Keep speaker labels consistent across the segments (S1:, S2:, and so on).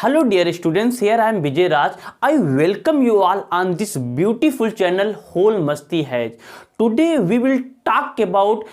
S1: Hello dear students, here I am Vijay Raj. I welcome you all on this beautiful channel Whole Masti Hai. Today we will talk about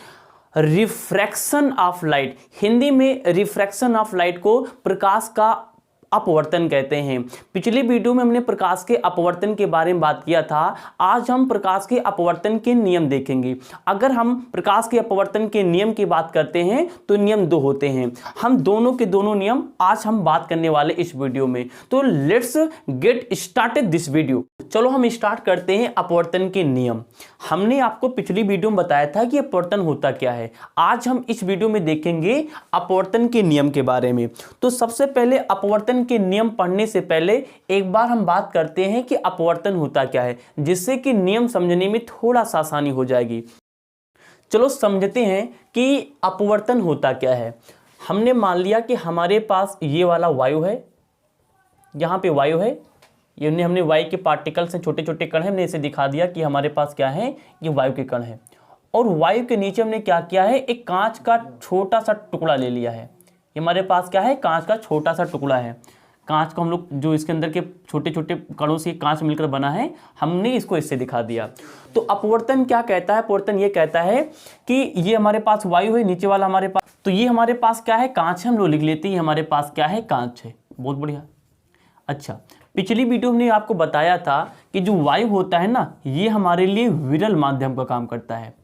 S1: refraction of light. Hindi में refraction of light को प्रकाश का अपवर्तन कहते हैं। पिछले video में हमने प्रकाश के अपवर्तन के बारे में बात किया था। आज हम प्रकाश के अपवर्तन के नियम देखेंगे। अगर हम प्रकाश के अपवर्तन के नियम की बात करते हैं तो नियम दो होते हैं। हम दोनों के दोनों नियम आज हम बात करने वाले इस वीडियो में। तो let's get started this video. चलो हम स्टार्ट करते हैं अपवर्तन के नियम। हमने आपको पिछली वीडियो में बताया था कि अपवर्तन होता क्या है। आज हम इस वीडियो में देखेंगे अपवर्तन के नियम के बारे में। तो सबसे पहले अपवर्तन के नियम पढ़ने से पहले एक बार हम बात करते हैं कि अपवर्तन होता क्या है, जिससे कि नियम समझने में थोड़ा सा आसानी हो जाएगी। चलो समझते हैं कि अपवर्तन होता क्या है। हमने मान लिया कि हमारे पास ये वाला वायु है, यहाँ पे वायु है, ये हमने वायु के पार्टिकल्स हैं, छोटे छोटे कण हैं। हमने इसे दिखा दिया कि हमारे पास क्या है, ये वायु के कण है। और वायु के नीचे हमने क्या किया है, एक कांच का छोटा सा टुकड़ा ले लिया है। ये हमारे पास क्या है, कांच का छोटा सा टुकड़ा है। कांच को हम लोग जो इसके अंदर के छोटे छोटे कणों से कांच मिलकर बना है, हमने इसको इससे दिखा दिया। तो अपवर्तन क्या कहता है, अपवर्तन ये कहता है कि ये हमारे पास वायु है, नीचे वाला हमारे पास, तो ये हमारे पास क्या है, कांच है। हम लोग लिख लेते हैं हमारे पास क्या है, कांच है। बहुत बढ़िया। अच्छा, पिछली वीडियो में आपको बताया था कि जो वायु होता है ना, ये हमारे लिए विरल माध्यम का काम करता है।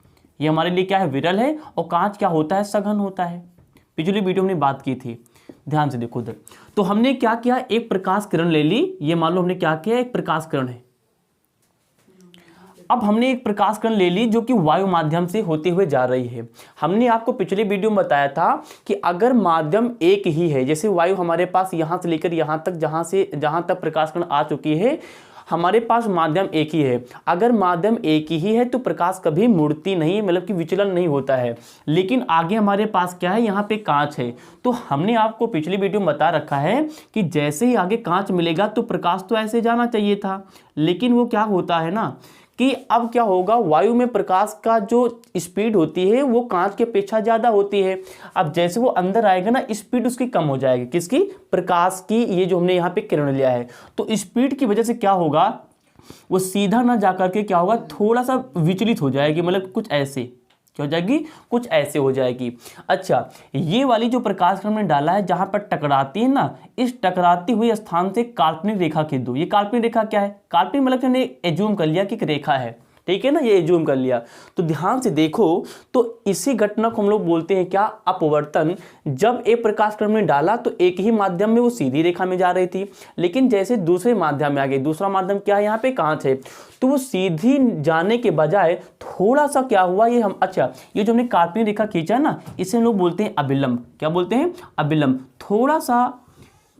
S1: ये हमारे लिए क्या है, विरल है। और कांच क्या होता है, सघन होता है। पिछली वीडियो में बात की थी, ध्यान से देखो उधर। तो हमने क्या किया, एक प्रकाश किरण ले ली। ये मान लो हमने क्या किया, एक प्रकाश किरण है। अब हमने एक प्रकाश किरण ले ली जो कि वायु माध्यम से होते हुए जा रही है। हमने आपको पिछले वीडियो में बताया था कि अगर माध्यम एक ही है, जैसे वायु हमारे पास यहां से लेकर यहां तक, जहां तक प्रकाश किरण आ चुकी है, हमारे पास माध्यम एक ही है। अगर माध्यम एक ही है तो प्रकाश कभी मुड़ती नहीं, मतलब कि विचलन नहीं होता है। लेकिन आगे हमारे पास क्या है, यहाँ पे कांच है। तो हमने आपको पिछली वीडियो में बता रखा है कि जैसे ही आगे कांच मिलेगा तो प्रकाश तो ऐसे जाना चाहिए था, लेकिन वो क्या होता है ना कि अब क्या होगा, वायु में प्रकाश का जो स्पीड होती है वो कांच के अपेक्षा ज़्यादा होती है। अब जैसे वो अंदर आएगा ना, स्पीड उसकी कम हो जाएगी। किसकी, प्रकाश की। ये जो हमने यहाँ पे किरण लिया है, तो स्पीड की वजह से क्या होगा, वो सीधा ना जाकर के क्या होगा, थोड़ा सा विचलित हो जाएगी। मतलब कुछ ऐसे क्या हो जाएगी, कुछ ऐसे हो जाएगी। अच्छा, ये वाली जो प्रकाश किरण में डाला है, जहां पर टकराती है ना, इस टकराती हुई स्थान से काल्पनिक रेखा खींच दो। ये काल्पनिक रेखा क्या है, काल्पनिक मतलब हमने एज्यूम कर लिया कि एक रेखा है, ठीक है ना, ये एज्यूम कर लिया। तो ध्यान से देखो, तो इसी घटना को हम लोग बोलते हैं क्या, अपवर्तन। जब एक प्रकाश किरण में डाला तो एक ही माध्यम में वो सीधी रेखा में जा रही थी, लेकिन जैसे दूसरे माध्यम में आ गई, दूसरा माध्यम क्या है, यहाँ पे कांच है, तो वो सीधी जाने के बजाय थोड़ा सा क्या हुआ, ये हम, अच्छा, ये जो हमने काल्पनिक रेखा खींचा ना, इसे हम लोग बोलते हैं अभिलंब। क्या बोलते हैं, अभिलंब। थोड़ा सा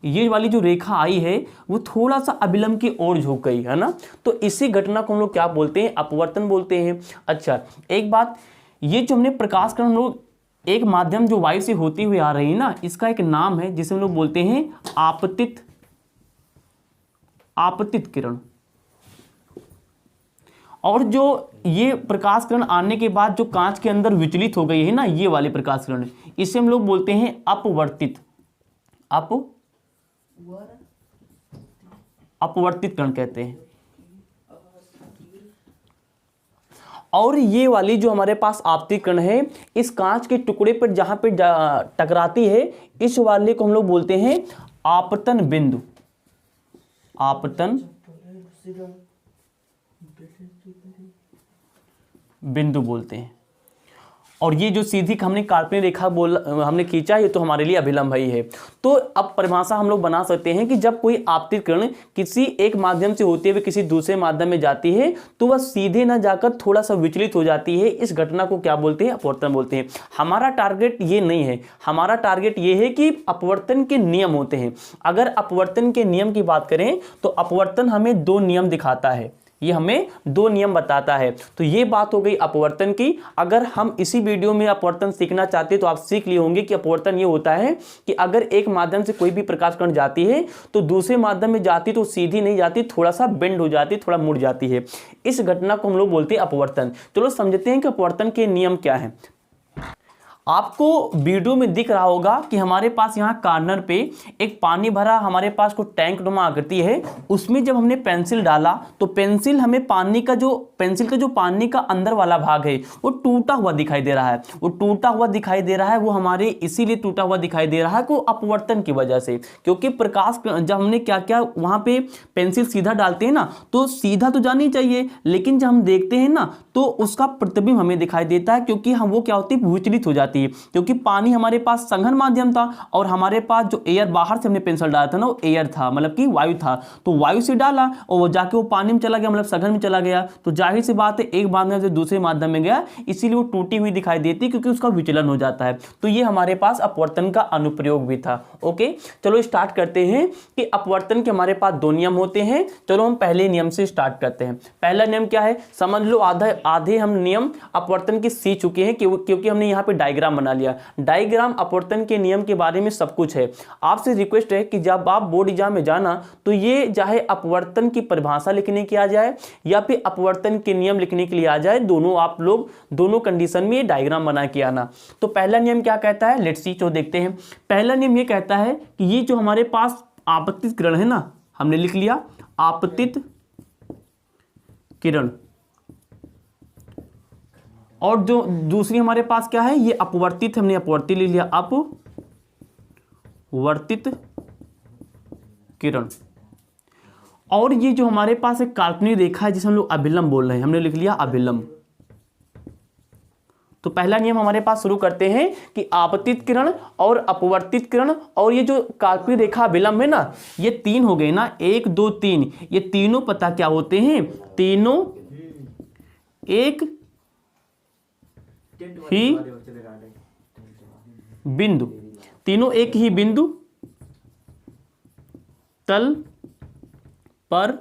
S1: ये वाली जो रेखा आई है वो थोड़ा सा अभिलंब की ओर झुक गई है ना, तो इसी घटना को हम लोग क्या बोलते हैं, अपवर्तन बोलते हैं। अच्छा, एक बात, ये जो हमने प्रकाश किरण हम लोग एक माध्यम जो वायु से होती हुई आ रही है ना, इसका एक नाम है जिसे हम लोग बोलते हैं आपतित किरण। और जो ये प्रकाश किरण आने के बाद जो कांच के अंदर विचलित हो गई है ना, ये वाली प्रकाश किरण, इसे हम लोग बोलते हैं अपवर्तित किरण कहते हैं। और ये वाली जो हमारे पास आपतित किरण है, इस कांच के टुकड़े पर जहां पे टकराती है, इस वाले को हम लोग बोलते हैं आपतन बिंदु। आपतन बिंदु बोलते हैं। और ये जो सीधी हमने काल्पनिक रेखा हमने खींचा, ये तो हमारे लिए अभिलंब ही है। तो अब परिभाषा हम लोग बना सकते हैं कि जब कोई आपतित किरण किसी एक माध्यम से होते हुए किसी दूसरे माध्यम में जाती है, तो वह सीधे ना जाकर थोड़ा सा विचलित हो जाती है। इस घटना को क्या बोलते हैं, अपवर्तन बोलते हैं। हमारा टारगेट ये नहीं है, हमारा टारगेट ये है कि अपवर्तन के नियम होते हैं। अगर अपवर्तन के नियम की बात करें तो अपवर्तन हमें दो नियम दिखाता है, ये हमें दो नियम बताता है। तो ये बात हो गई अपवर्तन की। अगर हम इसी वीडियो में अपवर्तन सीखना चाहते हैं तो आप सीख लिए होंगे कि अपवर्तन ये होता है कि अगर एक माध्यम से कोई भी प्रकाश कण जाती है तो दूसरे माध्यम में जाती तो सीधी नहीं जाती, थोड़ा सा बेंड हो जाती, थोड़ा मुड़ जाती है। इस घटना को हम लोग बोलते हैं अपवर्तन। चलो समझते हैं कि अपवर्तन के नियम क्या है। आपको वीडियो में दिख रहा होगा कि हमारे पास यहाँ कॉर्नर पे एक पानी भरा हमारे पास को टैंक नुमा आकृति है। उसमें जब हमने पेंसिल डाला तो पेंसिल हमें पेंसिल का जो पानी का अंदर वाला भाग है वो टूटा हुआ दिखाई दे रहा है। वो टूटा हुआ दिखाई दे रहा है, वो हमारे इसीलिए टूटा हुआ दिखाई दे रहा है कि अपवर्तन की वजह से, क्योंकि प्रकाश जब हमने क्या क्या वहां पे पेंसिल सीधा डालते हैं ना तो सीधा तो जानी चाहिए, लेकिन जब हम देखते हैं ना तो उसका प्रतिबिंब हमें दिखाई देता है, क्योंकि हम वो क्या होती है विचलित हो जाती है। क्योंकि पानी हमारे पास संघन माध्यम था और हमारे पास जो एयर बाहर से हमने पेंसिल डाला था ना वो एयर था, मतलब कि वायु था। तो वायु से डाला और वो जाके वो पानी में चला गया, मतलब सघन में चला गया। तो जाहिर सी बात है एक माध्यम से दूसरे माध्यम में गया, इसीलिए वो टूटी हुई दिखाई देती है, क्योंकि उसका विचलन हो जाता है। तो ये हमारे पास अपवर्तन का अनुप्रयोग भी था। ओके, चलो स्टार्ट करते हैं कि अपवर्तन के हमारे पास दो नियम होते हैं। चलो हम पहले नियम से स्टार्ट करते हैं। पहला नियम क्या है, समझ लो आधे हम नियम अपवर्तन के सीख चुके हैं, क्योंकि हमने यहाँ पे डायग्राम बना लिया। डायग्राम अपवर्तन के नियम के बारे में सब कुछ है। आपसे रिक्वेस्ट है कि जब आप बोर्ड एग्जाम में जाना तो ये चाहे अपवर्तन की परिभाषा लिखने की आ जाए या फिर अपवर्तन के नियम लिखने के लिए आ जाए, दोनों आप लोग दोनों कंडीशन में ये डायग्राम बना के आना। तो पहला नियम क्या कहता है, लेट्स सी, तो देखते हैं। पहला नियम ये कहता है कि ये जो हमारे पास आपतित किरण है ना, हमने लिख लिया आपतित किरण, और जो दूसरी हमारे पास क्या है, ये अपवर्तित, हमने अपवर्तित ले लिया, अपवर्तित किरण। और ये जो हमारे पास एक काल्पनिक रेखा है जिसे हम लोग अभिलंब बोल रहे हैं, हमने लिख लिया अभिलंब। तो पहला नियम हमारे पास शुरू करते हैं कि आपतित किरण और अपवर्तित किरण और ये जो काल्पनिक रेखा अभिलंब है ना, ये तीन हो गए ना, 1 2 3, ये तीनों पता क्या होते हैं, तीनों एक ही बिंदु, तीनों एक ही बिंदु तल पर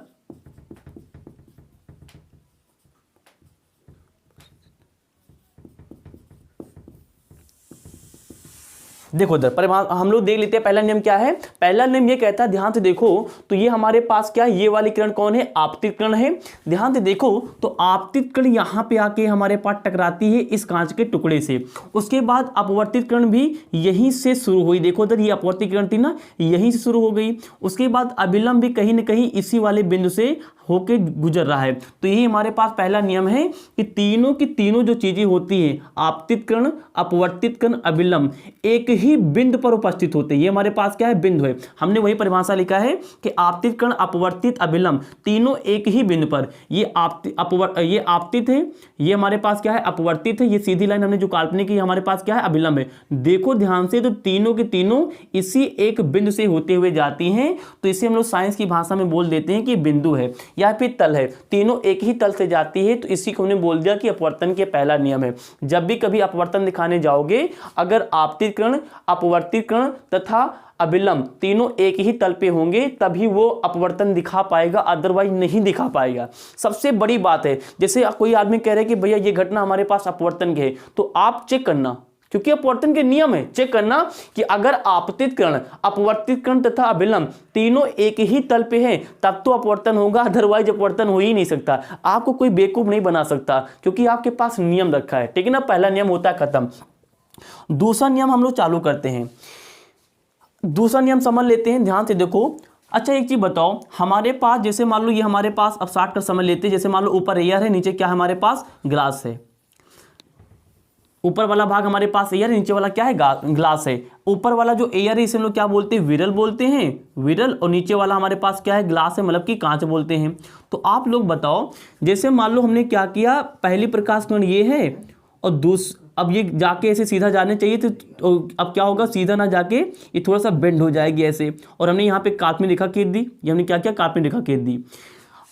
S1: देखो इधर हम लोग देख लेते हैं पहला नियम क्या है। पहला नियम ये कहता है, ध्यान से देखो, तो ये हमारे पास क्या है, ये वाली किरण कौन है, आपतित किरण है। ध्यान से देखो तो आपतित किरण यहां पे आके हमारे पास टकराती है इस कांच के टुकड़े से। उसके बाद अपवर्तित किरण भी यहीं से शुरू हुई, देखो इधर ये अपवर्तित किरण थी ना, यहीं से शुरू हो गई। उसके बाद अभिलंब भी कहीं ना कहीं इसी वाले बिंदु से होके गुजर रहा है। तो यही हमारे पास पहला नियम है कि तीनों की तीनों जो चीजें होती हैं, आपतित किरण, अपवर्तित किरण, अभिलंब, एक ही बिंदु पर उपस्थित होते हैं। ये हमारे पास क्या है, बिंदु है। हमने वही परिभाषा लिखा है कि आपतित किरण, अपवर्तित, अभिलंब तीनों एक ही बिंदु पर, ये आपतित है, ये हमारे पास क्या है, अपवर्तित है, ये सीधी लाइन हमने जो काल्पनिक की हमारे पास क्या है, अभिलंब है। देखो ध्यान से, तो तीनों के तीनों इसी एक बिंदु से होते हुए जाती हैं। तो इसे हम लोग साइंस की भाषा में बोल देते हैं कि बिंदु है या फिर तल है, तीनों एक ही तल से जाती है। तो इसी को हमने बोल दिया कि अपवर्तन के पहला नियम है। जब भी कभी अपवर्तन दिखाने जाओगे, अगर आपतित किरण, अपवर्तित किरण तथा अभिलंब तीनों एक ही तल पे होंगे तभी वो अपवर्तन दिखा पाएगा, अदरवाइज नहीं दिखा पाएगा। सबसे बड़ी बात है, जैसे कोई आदमी कह रहे हैं कि भैया ये घटना हमारे पास अपवर्तन की है, तो आप चेक करना, क्योंकि अपवर्तन के नियम है, चेक करना कि अगर आपतित किरण, अपवर्तित किरण तथा अभिलंब तीनों एक ही तल पे हैं तब तो अपवर्तन होगा, अदरवाइज अपवर्तन हो ही नहीं सकता। आपको कोई बेवकूफ नहीं बना सकता, क्योंकि आपके पास नियम रखा है, ठीक है ना। पहला नियम होता है खत्म। दूसरा नियम हम लोग चालू करते हैं। दूसरा नियम समझ लेते हैं, ध्यान से देखो। अच्छा एक चीज बताओ, हमारे पास जैसे मान लो ये हमारे पास, अब शॉर्ट कर समझ लेते हैं, जैसे मान लो ऊपर एयर है, नीचे क्या है हमारे पास, ग्लास है। ऊपर वाला भाग हमारे पास एयर है, नीचे वाला क्या है, ग्लास है। ऊपर वाला जो एयर है इसे हम लोग क्या बोलते हैं, विरल बोलते हैं, विरल। और नीचे वाला हमारे पास क्या है, ग्लास है, मतलब कि कांच बोलते हैं। तो आप लोग बताओ, जैसे मान लो हमने क्या किया, पहली प्रकाश किरण ये है और अब ये जाके ऐसे सीधा जाने चाहिए, तो अब क्या होगा, सीधा ना जाके ये थोड़ा सा बेंड हो जाएगी ऐसे। और हमने यहाँ पे काल्पनिक रेखा खींच दी, ये हमने क्या किया, काल्पनिक रेखा खींच दी।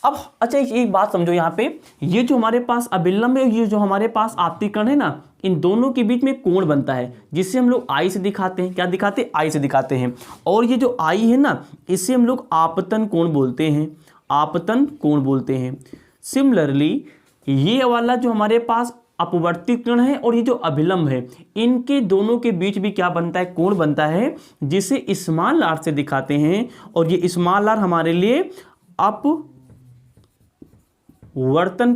S1: अब अच्छा एक बात समझो, यहाँ पे ये जो हमारे पास अभिलंब है, ये जो हमारे पास आपतित किरण है ना, इन दोनों के बीच में कोण बनता है, जिससे हम लोग आई से दिखाते हैं। क्या दिखाते हैं, आई से दिखाते हैं। और ये जो आई है ना, इसे हम लोग आपतन कोण बोलते हैं, आपतन कोण बोलते हैं। सिमिलरली ये वाला जो हमारे पास अपवर्तित किरण है और ये जो अभिलंब है, इनके दोनों के बीच भी क्या बनता है, कोण बनता है, जिसे स्मॉल आर से दिखाते हैं। और ये स्मॉल आर हमारे लिए अपवर्तन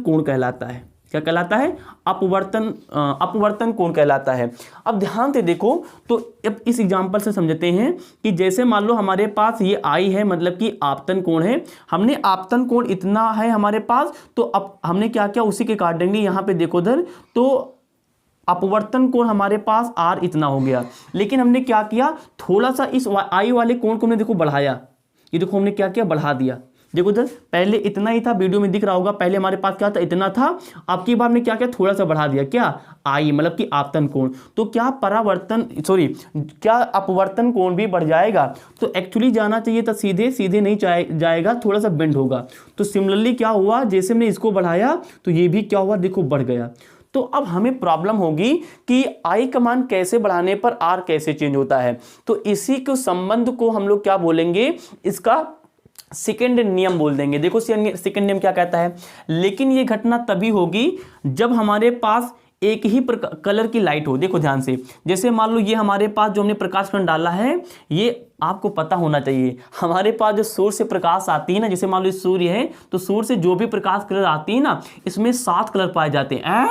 S1: कोण कहलाता है। क्या कहलाता है? अपवर्तन कोण कहलाता है। अब ध्यान से देखो, तो अब इस एग्जांपल से समझते हैं कि जैसे मान लो हमारे पास ये आई है, मतलब कि आपतन कोण है, हमने आपतन कोण इतना है हमारे पास, तो अब हमने क्या किया, उसी के अकॉर्डिंगली यहाँ पे देखो इधर, तो अपवर्तन कोण हमारे पास आर इतना हो गया। लेकिन हमने क्या किया, थोड़ा सा इस आई वाले कोण को हमने देखो बढ़ाया, ये देखो हमने क्या किया, बढ़ा दिया। देखो इधर पहले इतना ही था, वीडियो में दिख रहा होगा, पहले हमारे पास क्या था, इतना था, अब की बार हमने क्या किया, थोड़ा सा बढ़ा दिया, क्या, आई मतलब कि आपतन कोण। तो क्या क्या अपवर्तन कोण भी बढ़ जाएगा? तो एक्चुअली जाना चाहिए था सीधे, सीधे नहीं जाएगा, थोड़ा सा बेंड होगा। तो सिमिलरली क्या हुआ, जैसे हमने इसको बढ़ाया तो ये भी क्या हुआ, देखो बढ़ गया। तो अब हमें प्रॉब्लम होगी कि आई का मान कैसे बढ़ाने पर आर कैसे चेंज होता है। तो इसी के संबंध को हम लोग क्या बोलेंगे, इसका सेकेंड नियम बोल देंगे। देखो सेकेंड नियम क्या कहता है, लेकिन ये घटना तभी होगी जब हमारे पास एक ही कलर की लाइट हो। देखो ध्यान से, जैसे मान लो ये हमारे पास जो हमने प्रकाश कण डाला है, ये आपको पता होना चाहिए, हमारे पास जो सूर्य से प्रकाश आती है ना, जैसे मान लो सूर्य है, तो सूर्य से जो भी प्रकाश कलर आती है ना, इसमें 7 कलर पाए जाते हैं।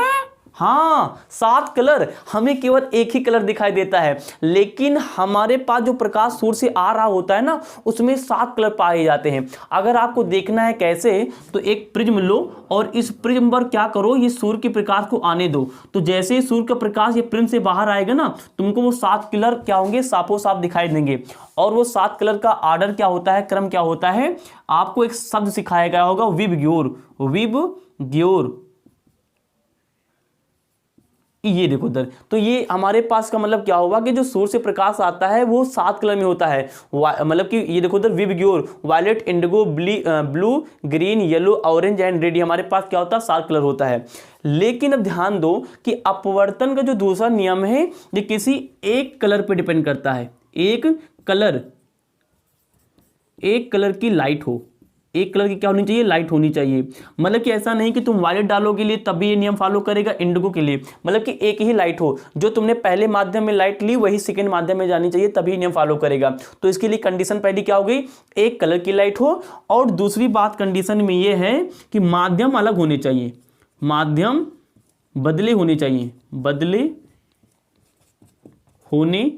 S1: हाँ 7 कलर, हमें केवल एक ही कलर दिखाई देता है, लेकिन हमारे पास जो प्रकाश सूर्य से आ रहा होता है ना, उसमें 7 कलर पाए जाते हैं। अगर आपको देखना है कैसे, तो एक प्रिज्म लो और इस प्रिज्म पर क्या करो, ये सूर्य के प्रकाश को आने दो। तो जैसे ही सूर्य का प्रकाश ये प्रिज्म से बाहर आएगा ना, तुमको वो 7 कलर क्या होंगे, साफो साफ दिखाई देंगे। और वो 7 कलर का आर्डर क्या होता है, क्रम क्या होता है, आपको एक शब्द सिखाया गया होगा, विबग्योर। विबग्योर, ये देखो उधर, तो ये हमारे पास का मतलब क्या होगा कि जो सूर्य से प्रकाश आता है वो 7 कलर में होता है। मतलब कि ये देखो उधर, VIBGYOR, violet, indigo, blue, green, yellow, orange and red, हमारे पास क्या होता है, 7 कलर होता है। लेकिन अब ध्यान दो कि अपवर्तन का जो दूसरा नियम है, ये किसी एक कलर पे डिपेंड करता है। एक कलर की लाइट हो, एक कलर की क्या होनी चाहिए, लाइट होनी चाहिए। मतलब कि ऐसा नहीं कि तुम वायलेट डालोगे लिए तभी ये नियम फॉलो करेगा, इंडिगो के लिए, मतलब कि एक ही लाइट हो, जो तुमने पहले माध्यम में लाइट ली वही सेकंड माध्यम में जानी चाहिए, तभी नियम फॉलो करेगा। तो इसके लिए कंडीशन पहली क्या हो गई, एक कलर की लाइट हो। और दूसरी बात कंडीशन में ये है कि माध्यम अलग होने चाहिए, माध्यम बदले होने चाहिए, बदले होने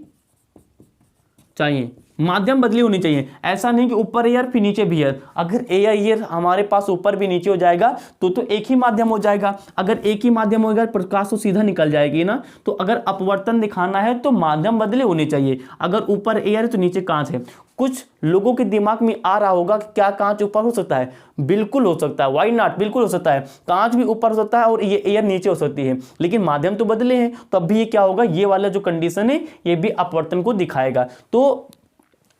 S1: चाहिए, माध्यम बदली होनी चाहिए। ऐसा नहीं कि ऊपर एयर फिर नीचे भी एयर, अगर एयर हमारे पास ऊपर भी नीचे हो जाएगा तो एक ही माध्यम हो जाएगा। अगर एक ही माध्यम होगा प्रकाश तो सीधा निकल जाएगी ना। तो अगर अपवर्तन दिखाना है तो माध्यम बदले होने चाहिए। अगर ऊपर एयर है तो नीचे कांच है। कुछ लोगों के दिमाग में आ रहा होगा कि क्या कांच ऊपर हो सकता है, बिल्कुल हो सकता है, व्हाई नॉट, बिल्कुल हो सकता है, कांच भी ऊपर हो सकता है और ये एयर नीचे हो सकती है, लेकिन माध्यम तो बदले हैं। तब भी ये क्या होगा, ये वाला जो कंडीशन है ये भी अपवर्तन को दिखाएगा। तो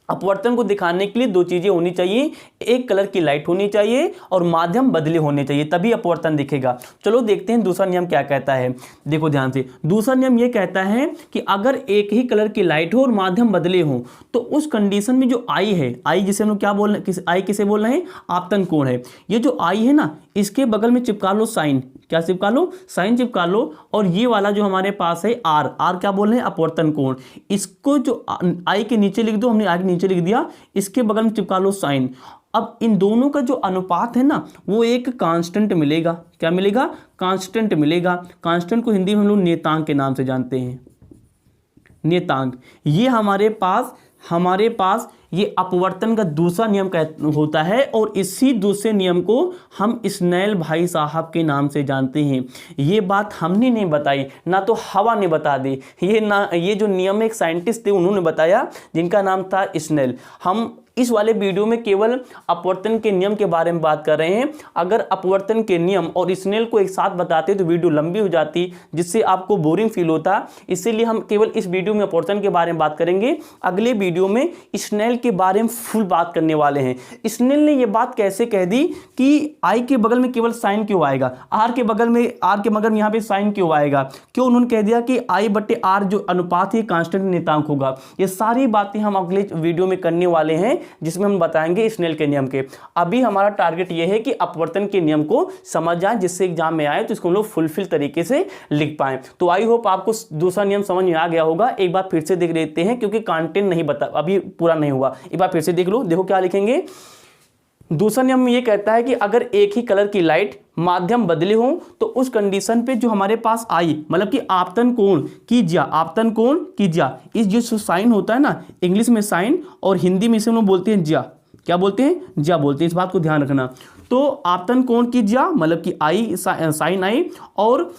S1: अपवर्तन को दिखाने के लिए 2 चीजें होनी चाहिए, एक कलर की लाइट होनी चाहिए और माध्यम बदले होने चाहिए, तभी अपवर्तन दिखेगा। चलो देखते हैं दूसरा नियम क्या कहता है। देखो ध्यान से, दूसरा नियम ये कहता है कि अगर एक ही कलर की लाइट हो और माध्यम बदले हो, तो उस कंडीशन में जो आई है, आई जिसे हम लोग क्या बोल रहे हैं, आई किसे बोल रहे हैं, आपतन कोण है। ये जो आई है ना, इसके बगल में चिपका लो साइन, क्या चिपका लो, साइन चिपका लो। और ये वाला जो हमारे पास है आर, आर क्या बोल रहे हैं, अपवर्तन कोण। इसको जो आई के नीचे लिख दो, हमने आई के नीचे लिख दिया, इसके बगल में चिपका लो साइन। अब इन दोनों का जो अनुपात है ना, वो एक कांस्टेंट मिलेगा। क्या मिलेगा, कांस्टेंट मिलेगा। कांस्टेंट को हिंदी में हम लोग नियतांक के नाम से जानते हैं, नियतांक। ये हमारे पास ये अपवर्तन का दूसरा नियम होता है और इसी दूसरे नियम को हम स्नेल भाई साहब के नाम से जानते हैं। ये बात हमने नहीं बताई, ना तो हवा ने बता दी, ये जो नियम एक साइंटिस्ट थे उन्होंने बताया, जिनका नाम था स्नेल। हम इस वाले वीडियो में केवल अपवर्तन के नियम के बारे में बात कर रहे हैं। अगर अपवर्तन के नियम और स्नेल को एक साथ बताते तो वीडियो लंबी हो जाती, जिससे आपको बोरिंग फील होता। इसीलिए हम केवल इस वीडियो में अपवर्तन के बारे में बात करेंगे। अगले वीडियो में स्नेल के बारे में फुल बात करने वाले हैं। स्नेल ने यह बात कैसे कह दी कि आई के बगल में केवल साइन क्यों आएगा, आर के बगल में यहाँ पे साइन क्यों आएगा, क्यों उन्होंने कह दिया कि आई बटे आर जो अनुपात है कांस्टेंट नियतांक होगा। ये सारी बातें हम अगले वीडियो में करने वाले हैं, जिसमें हम बताएंगे स्नेल के नियम के। अभी हमारा टारगेट यह है कि अपवर्तन के नियम को समझ जाएं, जिससे एग्जाम में आए तो इसको हम लोग फुलफिल तरीके से लिख पाएं। तो आई होप आपको दूसरा नियम समझ में आ गया होगा। एक बार फिर से देख लेते हैं, क्योंकि कंटेंट नहीं बता, अभी पूरा नहीं हुआ। एक बार फिर से देख लो, देखो क्या लिखेंगे, दूसरा नियम ये कहता है कि अगर एक ही कलर की लाइट माध्यम बदले हो तो उस कंडीशन पे जो हमारे पास आई, मतलब कि आपतन कोण की ज्या, आपतन कोण की ज्या, इस जो साइन होता है ना, इंग्लिश में साइन और हिंदी में इसे हम लोग बोलते हैं ज्या। क्या बोलते हैं? ज्या बोलते हैं। इस बात को ध्यान रखना। तो आपतन कोण की ज्या मतलब कि आई, साइन आई, और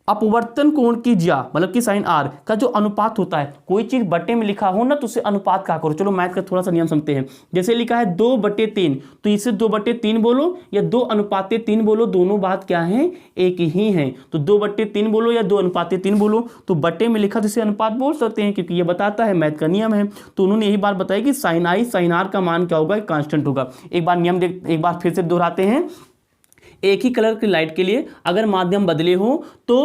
S1: अपवर्तन कोण की ज्या मतलब कि साइन आर का जो अनुपात होता है, कोई चीज बटे में लिखा हो ना तो उसे अनुपात कहा करो। चलो मैथ का थोड़ा सा नियम समझते हैं। जैसे लिखा है 2/3, तो इसे 2/3 बोलो या 2:3 बोलो, दोनों बात क्या है? एक ही है। तो 2/3 बोलो या 2:3 बोलो, तो बटे में लिखा तो इसे अनुपात बोल सकते हैं, क्योंकि ये बताता है, मैथ का नियम है। तो उन्होंने यही बात बताई कि साइन आई साइन आर का मान क्या होगा? कांस्टेंट होगा। एक बार नियम एक बार फिर से दोहराते हैं। एक ही कलर की लाइट के लिए अगर माध्यम बदले हो तो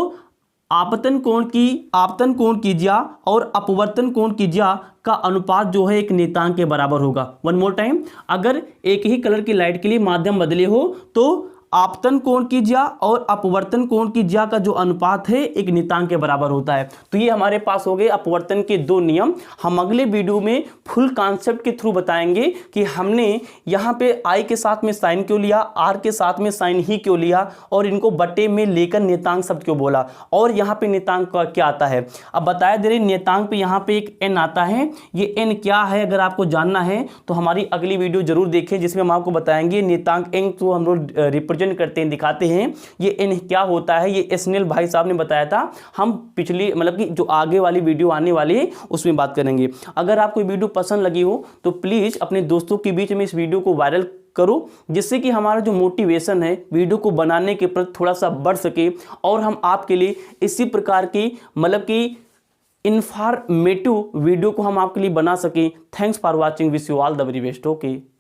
S1: आपतन कोण की ज्या और अपवर्तन कोण की ज्या का अनुपात जो है एक नियतांक के बराबर होगा। वन मोर टाइम, अगर एक ही कलर की लाइट के लिए माध्यम बदले हो तो आपतन कोण की ज्या और अपवर्तन कोण की ज्या का जो अनुपात है एक नियतांक के बराबर होता है। तो ये हमारे पास हो गए अपवर्तन के दो नियम। हम अगले वीडियो में फुल कॉन्सेप्ट के थ्रू बताएंगे कि हमने यहाँ पे आई के साथ में साइन क्यों लिया, आर के साथ में साइन ही क्यों लिया, और इनको बटे में लेकर नियतांक शब्द क्यों बोला, और यहाँ पे नियतांक का क्या आता है। अब बताया दे रहे नियतांक पे यहाँ पे एक एन आता है। ये एन क्या है अगर आपको जानना है तो हमारी अगली वीडियो जरूर देखें, जिसमें हम आपको बताएंगे नियतांक एन तो हम लोग रिप्रेजेंट करते हैं, दिखाते हैं ये एन क्या होता है। ये एसनेल भाई साहब ने बताया था। हम पिछली मतलब कि जो आगे वाली वीडियो आने वाली है उसमें बात करेंगे। अगर आपको वीडियो पसंद लगी हो तो प्लीज अपने दोस्तों के बीच में इस वीडियो को वायरल करो, जिससे कि हमारा जो मोटिवेशन है वीडियो को बनाने के प्रति थोड़ा सा बढ़ सके, और हम आपके लिए इसी प्रकार की मतलब कि इन्फॉर्मेटिव वीडियो को हम आपके लिए बना सकें। Thanks for watching, wish you all the very best. Okay.